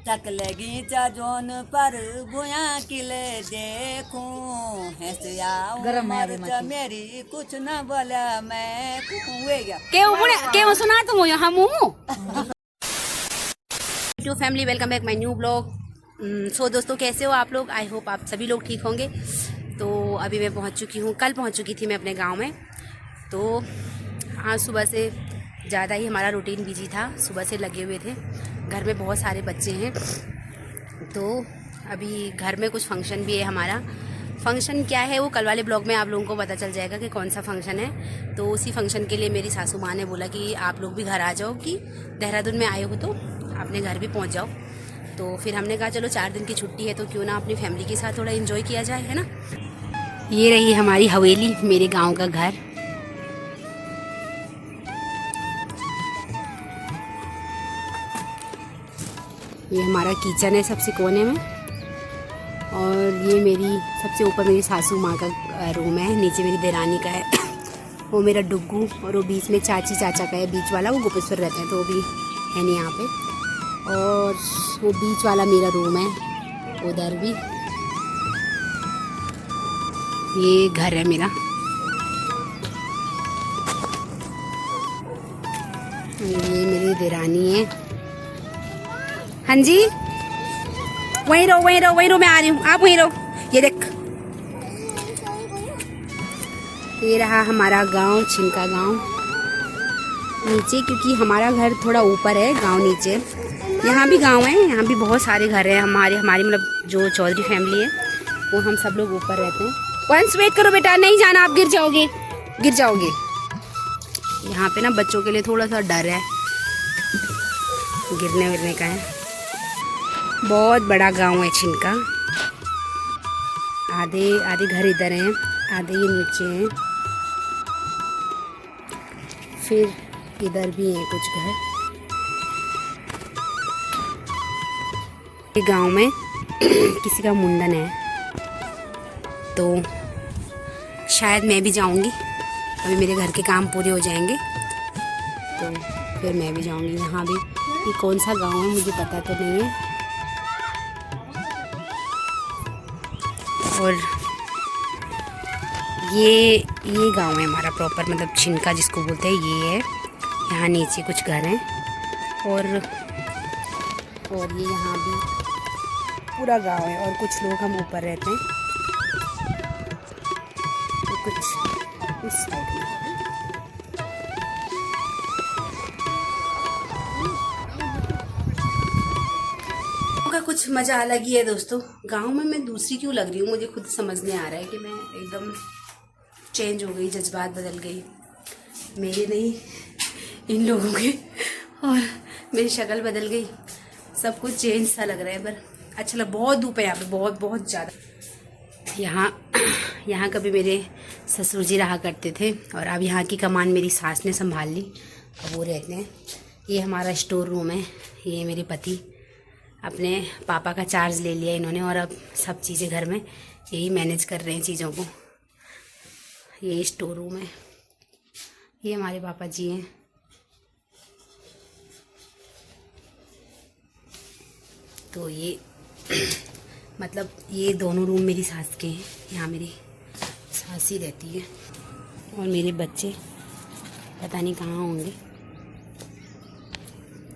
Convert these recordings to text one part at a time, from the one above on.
तक लगी जोन पर बुया किले देखूं हंसिया मर मेरी कुछ न बोला मैं के सुना तुम हम to family welcome back my new blog. So दोस्तों कैसे हो आप लोग। आई होप आप सभी लोग ठीक होंगे। तो अभी मैं पहुंच चुकी हूँ, कल पहुंच चुकी थी मैं अपने गांव में। तो आज सुबह से ज़्यादा ही हमारा रूटीन बिजी था, सुबह से लगे हुए थे। घर में बहुत सारे बच्चे हैं, तो अभी घर में कुछ फंक्शन भी है हमारा। फंक्शन क्या है वो कल वाले ब्लॉग में आप लोगों को पता चल जाएगा कि कौन सा फंक्शन है। तो उसी फंक्शन के लिए मेरी सासू माँ ने बोला कि आप लोग भी घर आ जाओ, कि देहरादून में आए हो तो अपने घर भी पहुंच जाओ। तो फिर हमने कहा चलो 4 दिन की छुट्टी है तो क्यों ना अपनी फैमिली के साथ थोड़ा एंजॉय किया जाए, है ना। ये रही हमारी हवेली, मेरे गांव का घर। ये हमारा किचन है सबसे कोने में, और ये मेरी सबसे ऊपर मेरी सासू माँ का रूम है, नीचे मेरी देरानी का है वो मेरा डुग्गू, और वो बीच में चाची चाचा का है, बीच वाला वो गोपेश्वर रहते हैं तो वो भी है नहीं यहाँ पे। और वो बीच वाला मेरा रूम है, उधर भी ये घर है मेरा। ये मेरी देरानी है। हाँ जी वहीं रहो वहीं रहो वहीं रहो, मैं आ रही हूँ, आप वहीं रहो। ये देख, ये रहा हमारा गांव, छिनका गांव नीचे, क्योंकि हमारा घर थोड़ा ऊपर है, गांव नीचे। यहाँ भी गांव है, यहाँ भी बहुत सारे घर हैं हमारी मतलब जो चौधरी फैमिली है वो हम सब लोग ऊपर रहते हैं। वंस वेट करो बेटा, नहीं जाना, आप गिर जाओगे गिर जाओगे। यहाँ पे ना बच्चों के लिए थोड़ा सा डर है, गिरने विरने का है। बहुत बड़ा गांव है छिनका। आधे आधे घर इधर हैं, आधे ये नीचे हैं, फिर इधर भी हैं कुछ घर। गांव में किसी का मुंडन है तो शायद मैं भी जाऊंगी, अभी मेरे घर के काम पूरे हो जाएंगे तो फिर मैं भी जाऊंगी। यहाँ भी ये कौन सा गांव है मुझे पता तो नहीं है। और ये गांव है हमारा प्रॉपर, मतलब छिनका जिसको बोलते हैं ये है। यहाँ नीचे कुछ घर हैं और ये यहाँ भी पूरा गांव है, और कुछ लोग हम ऊपर रहते हैं तो कुछ इस साइड में। का कुछ मज़ा अलग ही है दोस्तों। गांव में मैं दूसरी क्यों लग रही हूँ मुझे खुद समझ नहीं आ रहा है कि मैं एकदम चेंज हो गई, जज्बात बदल गई मेरे नहीं इन लोगों के, और मेरी शक्ल बदल गई, सब कुछ चेंज सा लग रहा है। पर अच्छा लग, बहुत धूप है यहाँ पे, बहुत बहुत ज़्यादा। यहाँ कभी मेरे ससुर जी रहा करते थे और अब यहाँ की कमान मेरी सास ने संभाल ली, अब वो रहते हैं। ये हमारा स्टोर रूम है, ये मेरे पति अपने पापा का चार्ज ले लिया इन्होंने, और अब सब चीज़ें घर में यही मैनेज कर रहे हैं चीज़ों को। ये स्टोर रूम है, ये हमारे पापा जी हैं। तो ये मतलब ये दोनों रूम मेरी सास के हैं, यहाँ मेरी सास ही रहती है, और मेरे बच्चे पता नहीं कहाँ होंगे,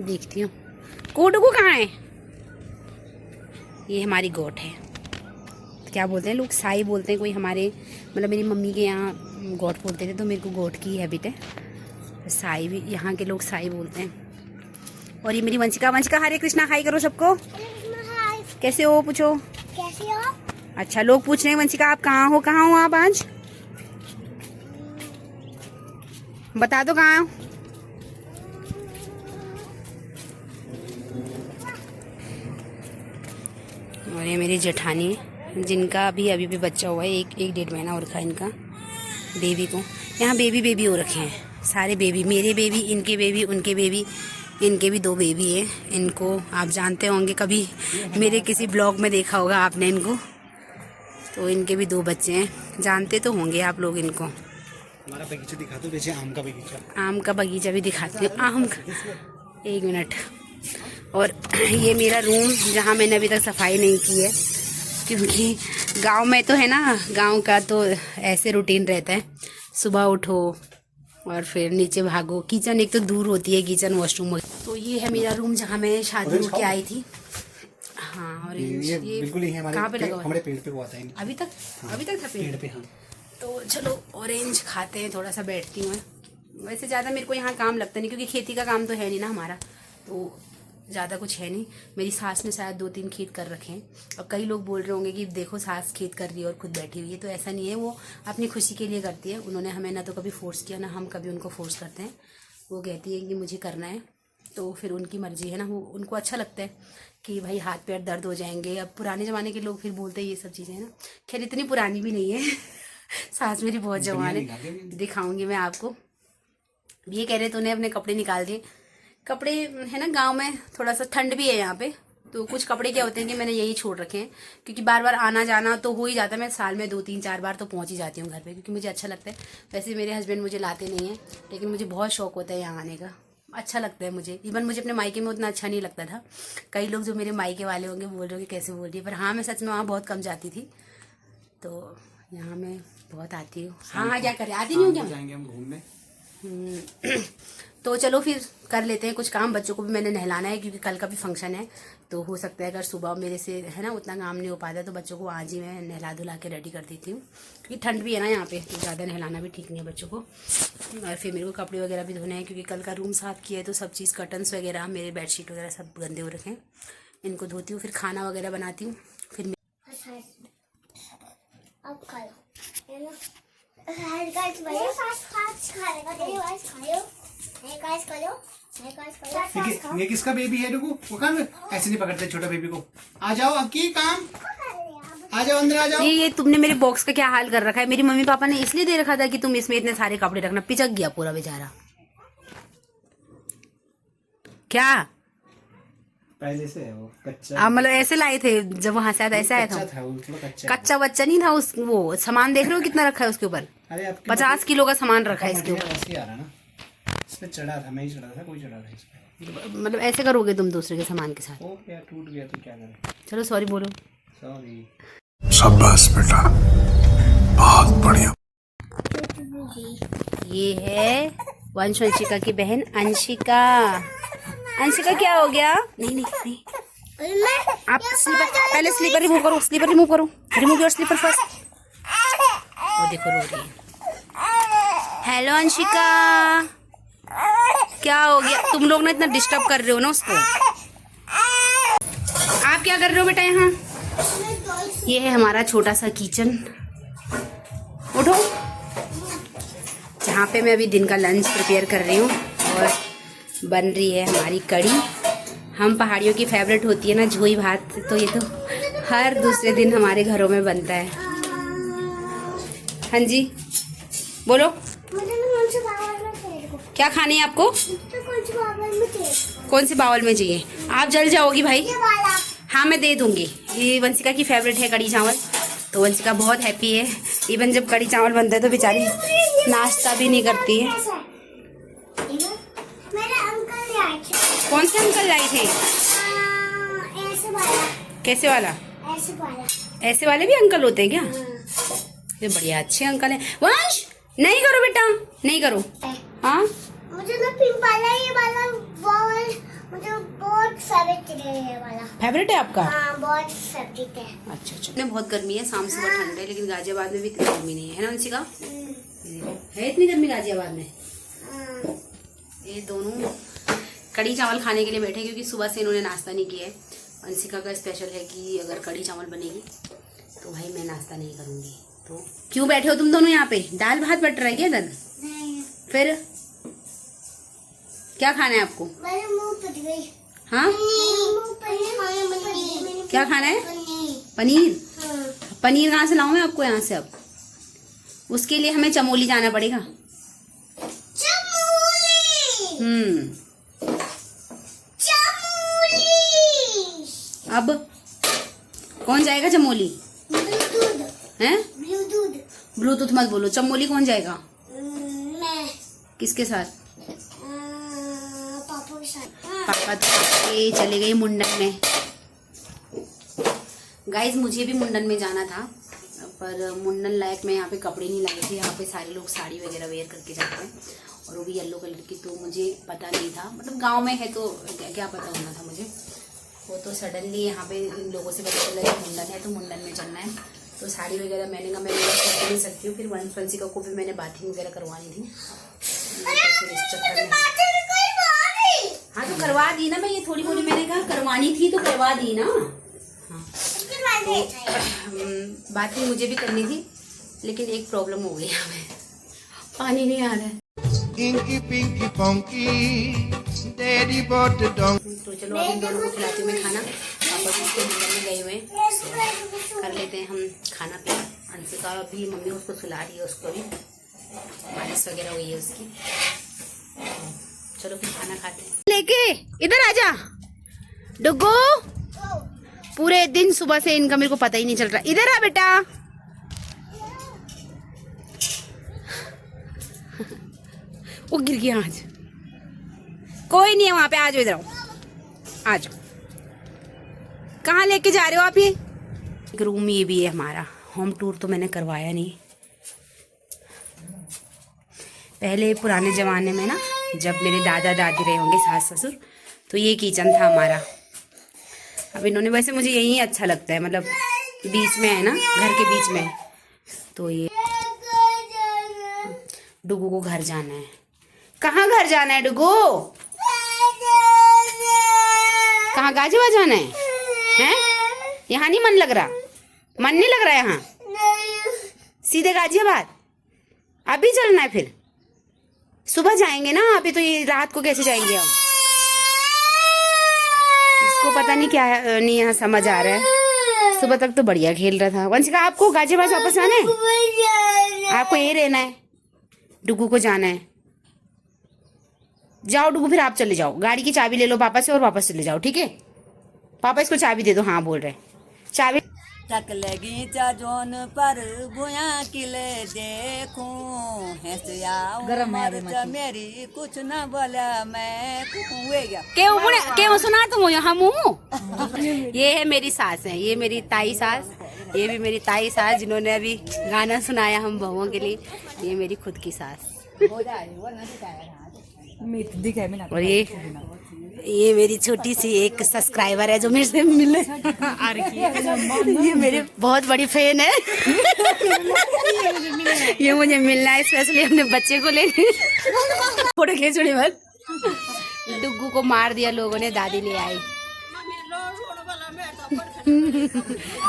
देखती हूँ। कोटू कहाँ है? ये हमारी गोट है, क्या बोलते हैं लोग, साई बोलते हैं कोई, हमारे मतलब मेरी मम्मी के यहाँ गोट बोलते थे तो मेरे को गोट की हैबिट है, साई भी यहाँ के लोग साई बोलते हैं। और ये मेरी वंशिका, वंशिका हरे कृष्णा हाई करो सबको। कैसे हो पूछो, कैसे हो? अच्छा लोग पूछ रहे हैं वंशिका आप कहाँ हो आप आज बता दो कहाँ हो। और ये मेरी जेठानी है जिनका अभी भी बच्चा हुआ है, एक 1.5 महीना हो रखा है इनका बेबी को। यहाँ बेबी हो रखे हैं सारे बेबी, मेरे बेबी, इनके बेबी, उनके बेबी, इनके भी 2 बेबी हैं। इनको आप जानते होंगे, कभी मेरे किसी ब्लॉग में देखा होगा आपने इनको, तो इनके भी 2 बच्चे हैं, जानते तो होंगे आप लोग इनको। हमारा बगीचा दिखा दो, जैसे आम का बगीचा। आम का बगीचा भी दिखाती हूँ, आम का, 1 मिनट। और ये मेरा रूम जहाँ मैंने अभी तक सफाई नहीं की है, क्योंकि गांव में तो है ना, गांव का तो ऐसे रूटीन रहता है, सुबह उठो और फिर नीचे भागो। किचन एक तो दूर होती है, किचन वॉशरूम। तो ये है मेरा रूम जहाँ मैं शादी होके आई थी। हाँ, और ये बिल्कुल ही है कहाँ पे लगा हुआ है? हमारे पेड़ पे वो आता है अभी तक। हाँ, अभी तक था पेड़ पे। हाँ, तो चलो ऑरेंज खाते हैं, थोड़ा सा बैठती हूँ। वैसे ज़्यादा मेरे को यहाँ काम लगता नहीं, क्योंकि खेती का काम तो है नहीं ना हमारा, तो ज़्यादा कुछ है नहीं। मेरी सास ने शायद 2-3 खेत कर रखे हैं। और कई लोग बोल रहे होंगे कि देखो सास खेत कर रही है और खुद बैठी हुई है, तो ऐसा नहीं है, वो अपनी खुशी के लिए करती है। उन्होंने हमें ना तो कभी फोर्स किया, ना हम कभी उनको फोर्स करते हैं। वो कहती है कि मुझे करना है, तो फिर उनकी मर्जी है ना, वो उनको अच्छा लगता है कि भाई हाथ पैर दर्द हो जाएंगे। अब पुराने ज़माने के लोग फिर बोलते हैं ये सब चीज़ें, है ना। खैर इतनी पुरानी भी नहीं है सास मेरी बहुत जवान है, दिखाऊंगी मैं आपको। ये कह रहे तूने अपने कपड़े निकाल दिए। कपड़े है ना, गांव में थोड़ा सा ठंड भी है यहाँ पे, तो कुछ कपड़े क्या होते हैं कि मैंने यही छोड़ रखे हैं, क्योंकि बार बार आना जाना तो हो ही जाता है। मैं साल में 2-3-4 बार तो पहुँच ही जाती हूँ घर पे, क्योंकि मुझे अच्छा लगता है। वैसे मेरे हस्बैंड मुझे लाते नहीं हैं, लेकिन मुझे बहुत शौक होता है यहाँ आने का, अच्छा लगता है मुझे। इवन मुझे अपने मायके में उतना अच्छा नहीं लगता था। कई लोग जो मेरे मायके वाले होंगे बोल रहे होंगे कैसे बोल रही है, पर हाँ मैं सच में वहाँ बहुत कम जाती थी, तो यहाँ मैं बहुत आती हूँ। हाँ, क्या करें, आती नहीं हूँ क्या? जाएंगे हम घूमने। तो चलो फिर कर लेते हैं कुछ काम। बच्चों को भी मैंने नहलाना है, क्योंकि कल का भी फंक्शन है, तो हो सकता है अगर सुबह मेरे से है ना उतना काम नहीं हो पाता, तो बच्चों को आज ही मैं नहला धुला के रेडी कर देती हूँ, क्योंकि ठंड भी है ना यहाँ पे, तो ज़्यादा नहलाना भी ठीक नहीं है बच्चों को। और फिर मेरे को कपड़े वगैरह भी धोने हैं, क्योंकि कल का रूम साफ़ किया है, तो सब चीज़ कर्टन्स वगैरह, मेरे बेडशीट वगैरह सब गंदे हो रखे हैं, इनको धोती हूँ, फिर खाना वगैरह बनाती हूँ। फिर ये किसका बेबी है? रुको, वो कहाँ है? ऐसे नहीं पकड़ते छोटा बेबी को। आ जाओ, अब की काम, आ जाओ अंदर आ जाओ। ये तुमने मेरे बॉक्स का क्या हाल कर रखा है? मेरी मम्मी पापा ने इसलिए दे रखा था कि तुम इसमें इतने सारे कपड़े रखना, पिचक गया पूरा बेचारा। क्या पहले से है वो कच्चा? मतलब ऐसे लाए थे जब वहां से आया था, ऐसा आया था? वो थोड़ा कच्चा कच्चा बच्चा नहीं था उस, वो सामान देख रहे हो कितना रखा है उसके ऊपर? अरे 50 किलो का सामान रखा है इसके ऊपर। ऐसे ही आ रहा ना, इसमें चढ़ा था, मैं ही चढ़ा था, कोई चढ़ा था इसमें। मतलब ऐसे करोगे तुम दूसरे के सामान के साथ? ओ यार, टूट गया तो क्या करें। चलो सॉरी बोलो। सॉरी। शाबाश बेटा, बहुत बढ़िया। ये है वंश अंशिका की बहन अंशिका। अंशिका क्या हो गया? नहीं नहीं नहीं, आप स्लीपर, पहले स्लीपर रिमूव करो, स्लीपर रिमूव करो, रिमूव योर स्लीपर फर्स्ट। वो देखो रो रही है। हेलो अंशिका, क्या हो गया? तुम लोग ना इतना डिस्टर्ब कर रहे हो ना उसको। आप क्या कर रहे हो बेटा यहाँ? ये है हमारा छोटा सा किचन, उठो, जहाँ पे मैं अभी दिन का लंच प्रिपेयर कर रही हूँ, और बन रही है हमारी कड़ी। हम पहाड़ियों की फेवरेट होती है ना झोई भात, तो ये तो हर दूसरे दिन हमारे घरों में बनता है। हाँ जी बोलो, क्या खानी है आपको? कौन से बाउल में चाहिए? आप जल जाओगी भाई। हाँ मैं दे दूंगी। ये वंशिका की फेवरेट है कड़ी चावल, तो वंशिका बहुत हैप्पी है। इवन जब कड़ी चावल बनता है तो बेचारी नाश्ता भी नहीं करती है। कौन से अंकल लाए थे? कैसे वाला? ऐसे वाले भी अंकल होते हैं क्या? ये बढ़िया अच्छे अंकल हैं। वंश नहीं करो बेटा, नहीं करो। हाँ मुझे ना पिंक वाला, ये वाला बॉल मुझे बहुत फेवरेट है आपका? हाँ बहुत फेवरेट है। अच्छा अच्छा। इतने बहुत गर्मी है, शाम सुबह ठंड है, लेकिन गाजियाबाद में भी इतनी गर्मी नहीं है ना अंशिका? है इतनी गर्मी गाजियाबाद में? ये दोनों कड़ी चावल खाने के लिए बैठे, क्योंकि सुबह से इन्होंने नाश्ता नहीं किया है। अंशिका का स्पेशल है कि अगर कड़ी चावल बनेगी तो भाई मैं नाश्ता नहीं करूँगी। तो क्यों बैठे हो तुम दोनों यहाँ पे? दाल भात बट रहा है क्या इधर? फिर क्या खाना है आपको? हाँ क्या खाना है? पनीर? पनीर कहाँ से लाऊं मैं आपको यहाँ से? अब उसके लिए हमें चमोली जाना पड़ेगा। अब कौन जाएगा चमोली? हैं? ब्लूटूथ मत बोलो। चमोली कौन जाएगा? मैं। किसके साथ? पापा के साथ। पापा तो आपके चले गए मुंडन में। गाइज मुझे भी मुंडन में जाना था, पर मुंडन लायक मैं यहाँ पे कपड़े नहीं लाए थे। यहाँ पे सारे लोग साड़ी वगैरह वेयर करके जाते हैं, और वो भी येलो कलर की, तो मुझे पता नहीं था। मतलब गांव में है तो क्या पता होना था मुझे। वो तो सडनली यहाँ पे इन लोगों से पता चला कि मुंडन है, तो मुंडन में चलना है। तो साड़ी वगैरह मैंने कहा मैं वेयर कर नहीं सकती हूँ। फिर वंशिका को भी मैंने बाथिंग वगैरह करवानी थी, फिर इस चक्कर में हाँ तो करवा दी ना मैं। ये थोड़ी मोड़ी मैंने कहा करवानी थी तो करवा दी ना। हाँ तो बाथिंग मुझे भी करनी थी, लेकिन एक प्रॉब्लम हो गई हमें, पानी नहीं आ रहा है। Inky Pinky Punky, Daddy bought the donkey. तो चलो अभी दोनों को खिलाती हूँ मैं खाना। पापा भी उसके मुंडन में गए हुए हैं, कर लेते हैं हम खाना पीना। अंशिका भी मम्मी उसको सुला रही है, उसको भी मालिश वगैरह हुई है उसकी। चलो फिर खाना खाते हैं। लेके इधर आजा डुगू। पूरे दिन सुबह से इनका मेरे को पता ही नहीं चल रहा। इधर आ बेटा। वो गिर गया आज। कोई नहीं है वहां पे, आ जाओ इधर, आ जाओ। कहाँ लेके जा रहे हो आप? ये एक रूम ये भी है हमारा। होम टूर तो मैंने करवाया नहीं। पहले पुराने ज़माने में ना, जब मेरे दादा दादी रहे होंगे, सास ससुर, तो ये किचन था हमारा। अब इन्होंने, वैसे मुझे यही अच्छा लगता है, मतलब बीच में है ना, घर के बीच में। तो ये डुगू को घर जाना है। कहाँ घर जाना है डुगू? कहाँ गाजीपुर जाना है? हैं? यहाँ नहीं मन लग रहा? मन नहीं लग रहा यहाँ? सीधे गाजियाबाद अभी चलना है? फिर सुबह जाएंगे ना। अभी तो ये रात को कैसे जाएंगे हम? इसको पता नहीं क्या नहीं यहाँ समझ आ रहा है। सुबह तक तो बढ़िया खेल रहा था। वंशिका आपको गाजियाबाद वापस आना है? आपको यही रहना है? डुगू को जाना है? जाओ डुगू, फिर आप चले जाओ। गाड़ी की चाबी ले लो पापा से और वापस चले जाओ, ठीक है? पापा इसको चाबी दे दो। हाँ बोल रहे, चाबी। तक लगी जोन पर भुया किले देखूं, गरम मेरी कुछ न बोला मैं गया। क्यों सुना तुम हम? ये है मेरी सास है, ये मेरी ताई सास, ये भी मेरी ताई सास, जिन्होंने अभी गाना सुनाया हम बहुओं के लिए। ये मेरी खुद की सास। और ये मेरी छोटी सी एक सब्सक्राइबर है जो मेरे से मिले आ रही है। ये मेरे बहुत बड़ी फैन है। ये मुझे मिलना है स्पेशली अपने बच्चे को लेके। फोटो खींचोड़ी मत। डुग्गू को मार दिया लोगों ने, दादी ले आई।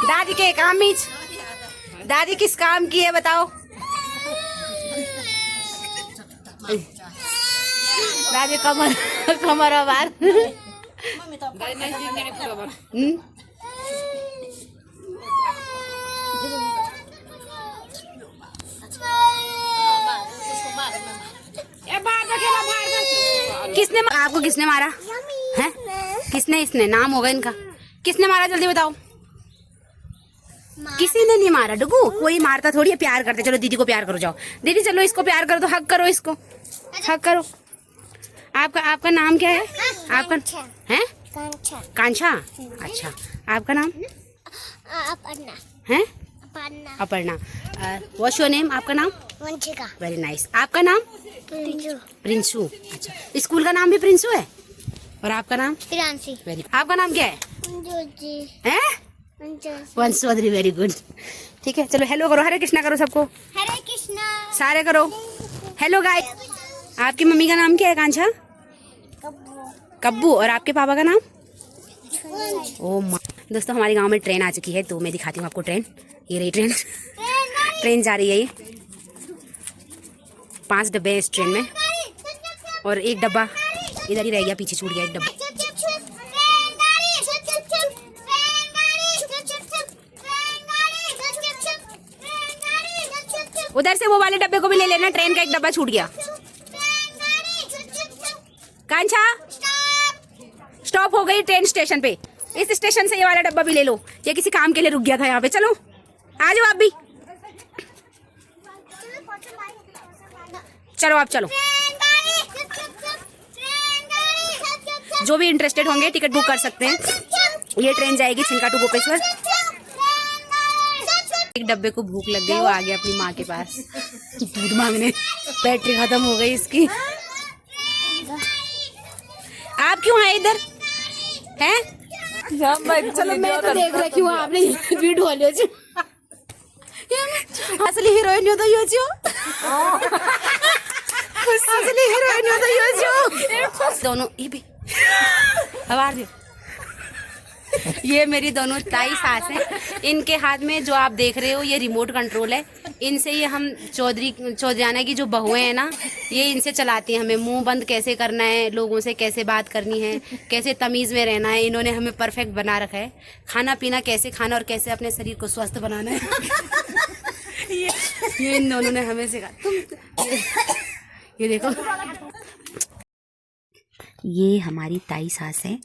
दादी के काम ही, दादी किस काम की है बताओ? दादी कमर बार। किसने आपको किसने मारा है? किसने? इसने नाम होगा इनका। किसने मारा जल्दी बताओ? किसी ने नहीं मारा डुगू, कोई मारता थोड़ी है। प्यार करते। चलो दीदी को प्यार करो, जाओ दीदी, चलो इसको प्यार करो, तो हक करो इसको, हक करो। आपका नाम क्या है? आपका है कांछा। अच्छा, आपका नाम अपर्णा है? अपर्णा। What's your name? आपका नाम? वंशिका। Very nice. आपका नाम? प्रिंसू। अच्छा, स्कूल का नाम भी प्रिंसू है। और आपका नाम? प्रियांशी। वेरी। आपका नाम क्या है? है? वंशोधरी। Very good. ठीक है, चलो हेलो करो, हरे कृष्णा करो सबको। हरे कृष्णा सारे करो हेलो गाइस। आपकी मम्मी का नाम क्या है? कांछा, कब्बू। और आपके पापा का नाम? ओ माँ। दोस्तों हमारे गांव में ट्रेन आ चुकी है, तो मैं दिखाती हूँ आपको ट्रेन। ये रही ट्रेन। ट्रेन जा रही है। ये 5 डब्बे हैं इस ट्रेन में, और एक डब्बा इधर ही रह गया, पीछे छूट गया एक डब्बा। उधर से वो वाले डब्बे को भी ले लेना, ट्रेन का एक डब्बा छूट गया। कांछा स्टॉप हो गई ट्रेन स्टेशन पे। इस स्टेशन से ये वाला डब्बा भी ले लो, ये किसी काम के लिए रुक गया था यहाँ पे। चलो आ जाओ आप भी, चलो आप चलो। जो भी इंटरेस्टेड होंगे टिकट बुक कर सकते हैं। ये ट्रेन जाएगी छिनका टू गोपेश्वर। एक डब्बे को भूख लग गई, वो आ गया अपनी माँ के पास दूध मांगने। बैटरी खत्म हो गई इसकी। आप क्यों आए इधर हैं? चलो मैं तो देख रखी हूँ, आपने वीडियो लियो छो। असली हीरोइन हो तो यो छो। असली हीरोइन हो तो यो छो। दोनों ये भी आवाज दो। ये मेरी दोनों ताई सास हैं। इनके हाथ में जो आप देख रहे हो ये रिमोट कंट्रोल है। इनसे ये हम चौधराना की जो बहुएं हैं ना, ये इनसे चलाती हैं हमें। मुंह बंद कैसे करना है, लोगों से कैसे बात करनी है, कैसे तमीज़ में रहना है, इन्होंने हमें परफेक्ट बना रखा है। खाना पीना कैसे खाना और कैसे अपने शरीर को स्वस्थ बनाना है ये इन दोनों ने हमें सिखा। ये देखो, ये हमारी ताई सास है।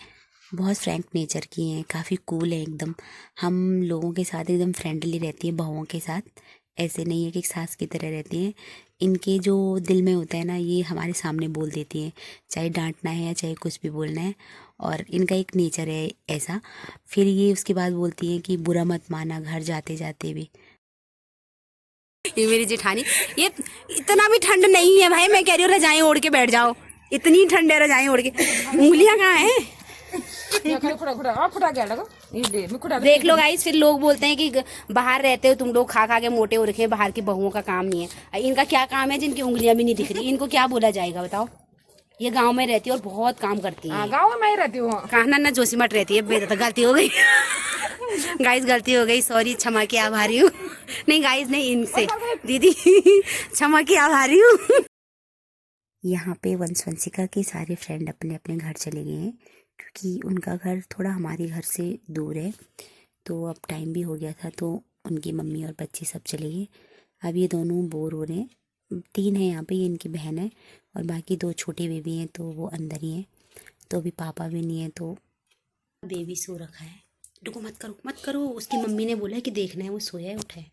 बहुत फ्रैंक नेचर की हैं, काफ़ी कूल है एकदम। हम लोगों के साथ एकदम फ्रेंडली रहती है, बहुओं के साथ। ऐसे नहीं है कि सास की तरह रहती हैं। इनके जो दिल में होता है ना, ये हमारे सामने बोल देती हैं, चाहे डांटना है या चाहे कुछ भी बोलना है। और इनका एक नेचर है ऐसा। फिर ये उसके बाद बोलती हैं कि बुरा मत माना घर जाते जाते भी। ये मेरी जेठानी, ये इतना भी ठंड नहीं है भाई, मैं कह रही हूँ रजाएं ओढ़ के बैठ जाओ। इतनी ठंड है रजाएं ओढ़ के। उंगलियां कहाँ हैं? देख लो गाइस, फिर लोग बोलते हैं कि बाहर रहते हो तुम लोग, खा खा के मोटे हो रखे हैं। बाहर की बहुओं का काम नहीं है। इनका क्या काम है जिनकी उंगलियां भी नहीं दिख रही? इनको क्या बोला जाएगा बताओ? ये गांव में रहती है और बहुत काम करती है। गाँव में ही रहती हूँ। कहा ना जोशीमठ रहती है। गलती हो गई गाइस, गलती हो गई, सॉरी, क्षमा की आभारी हूँ। नहीं गाइस, नहीं, इनसे दीदी क्षमा की आभारी हूँ। यहाँ पे वंशवंशिका के सारे फ्रेंड अपने अपने घर चले गए हैं, क्योंकि उनका घर थोड़ा हमारे घर से दूर है। तो अब टाइम भी हो गया था, तो उनकी मम्मी और बच्चे सब चले गए। अब ये दोनों बोर हो रहे हैं। 3 हैं यहाँ पे, ये इनकी बहन है और बाकी 2 छोटे बेबी हैं, तो वो अंदर ही हैं। तो अभी पापा भी नहीं है, तो बेबी सो रखा है। रुको, मत करो मत करो। उसकी मम्मी ने बोला है कि देखना है, वो सोया है, उठा है,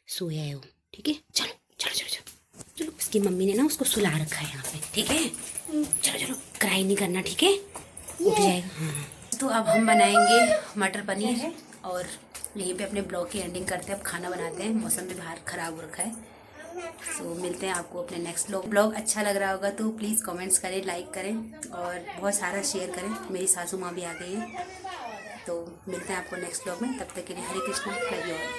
सोया है वो। ठीक है, चलो चलो चलो चलो चलो। उसकी मम्मी ने ना उसको सुला रखा है यहाँ पे। ठीक है, चलो चलो, क्राई नहीं करना, ठीक है, उठ जाएगा। हाँ, तो अब हम बनाएंगे मटर पनीर और यहीं पे अपने ब्लॉग की एंडिंग करते हैं। अब खाना बनाते हैं, मौसम भी बाहर ख़राब हो रखा है। तो मिलते हैं आपको अपने नेक्स्ट ब्लॉग। अच्छा लग रहा होगा तो प्लीज़ कमेंट्स करें, लाइक करें और बहुत सारा शेयर करें। मेरी सासू माँ भी आ गई है। तो मिलते हैं आपको नेक्स्ट ब्लॉग में, तब तक के लिए हरे कृष्णा, लव यू ऑल।